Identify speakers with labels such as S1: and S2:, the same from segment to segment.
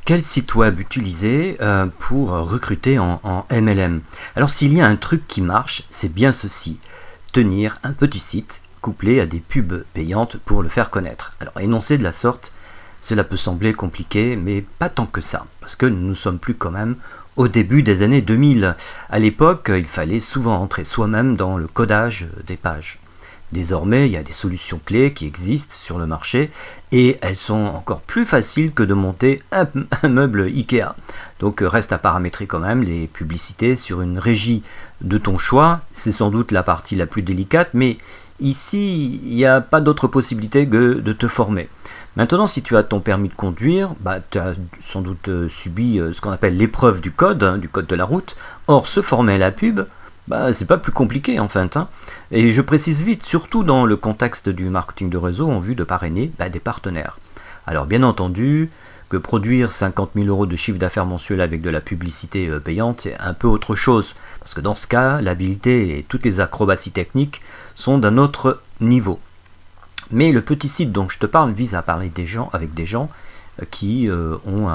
S1: Quel site web utiliser pour recruter en MLM? Alors s'il y a un truc qui marche, c'est bien ceci, tenir un petit site couplé à des pubs payantes pour le faire connaître. Alors énoncé de la sorte, cela peut sembler compliqué, mais pas tant que ça, parce que nous ne sommes plus quand même au début des années 2000. À l'époque, il fallait souvent entrer soi-même dans le codage des pages. Désormais, il y a des solutions clés qui existent sur le marché et elles sont encore plus faciles que de monter un meuble Ikea. Donc reste à paramétrer quand même les publicités sur une régie de ton choix. C'est sans doute la partie la plus délicate, mais ici, il n'y a pas d'autre possibilité que de te former. Maintenant, si tu as ton permis de conduire, tu as sans doute subi ce qu'on appelle l'épreuve du code de la route. Or, se former à la pub, c'est pas plus compliqué en fait. Et je précise vite, surtout dans le contexte du marketing de réseau en vue de parrainer des partenaires. Alors bien entendu, que produire 50 000 euros de chiffre d'affaires mensuel avec de la publicité payante, c'est un peu autre chose. Parce que dans ce cas, l'habileté et toutes les acrobaties techniques sont d'un autre niveau. Mais le petit site dont je te parle vise à parler avec des gens qui ont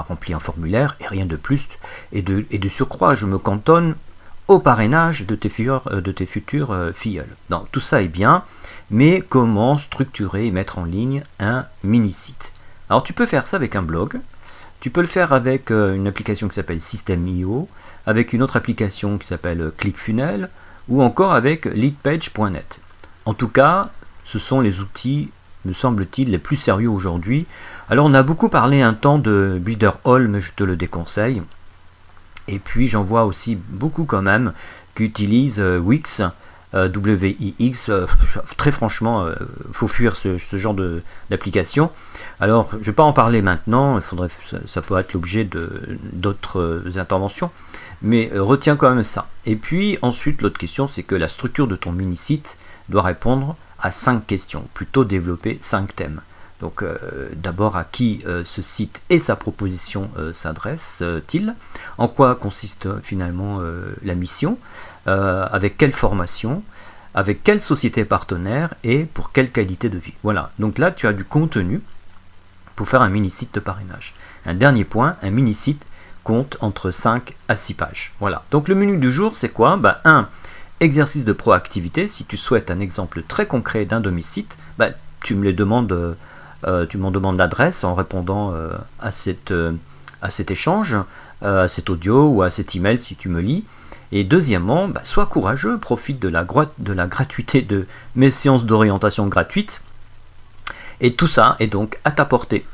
S1: rempli un formulaire et rien de plus. Et de surcroît, je me cantonne au parrainage de tes futurs filleuls. Donc, tout ça est bien, mais comment structurer et mettre en ligne un mini-site? Alors tu peux faire ça avec un blog, tu peux le faire avec une application qui s'appelle System.io, avec une autre application qui s'appelle ClickFunnels, ou encore avec leadpage.net. En tout cas, ce sont les outils, me semble-t-il, les plus sérieux aujourd'hui. Alors on a beaucoup parlé un temps de Builderall, mais je te le déconseille. Et puis j'en vois aussi beaucoup quand même qui utilisent Wix, W-I-X. Très franchement, faut fuir ce genre d'application. Alors je ne vais pas en parler maintenant, ça peut être l'objet d'autres interventions, mais retiens quand même ça. Et puis ensuite l'autre question, c'est que la structure de ton mini-site doit répondre à 5 questions, plutôt développer 5 thèmes. Donc d'abord à qui ce site et sa proposition s'adressent-ils, en quoi consiste finalement la mission, avec quelle formation, avec quelle société partenaire et pour quelle qualité de vie. Voilà, donc là tu as du contenu pour faire un mini-site de parrainage. Un dernier point, un mini-site compte entre 5 à 6 pages. Voilà, donc le menu du jour c'est quoi? 1. Exercice de proactivité. Si tu souhaites un exemple très concret d'un de mes sites, tu m'en demandes l'adresse en répondant à cet échange, à cet audio ou à cet email si tu me lis. Et deuxièmement, sois courageux, profite de la gratuité de mes séances d'orientation gratuites. Et tout ça est donc à ta portée.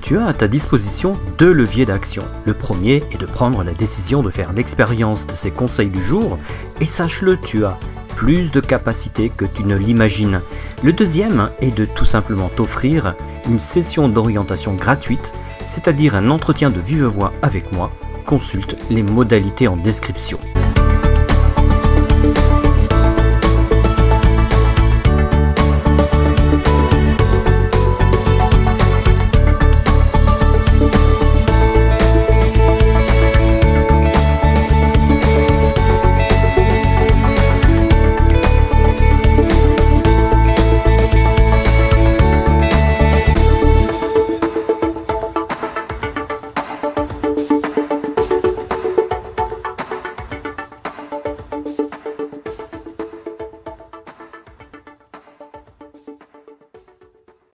S1: Tu as à ta disposition 2 leviers d'action. Le premier est de prendre la décision de faire l'expérience de ces conseils du jour, et sache-le, tu as plus de capacités que tu ne l'imagines. Le deuxième est de tout simplement t'offrir une session d'orientation gratuite, c'est-à-dire un entretien de vive voix avec moi. Consulte les modalités en description.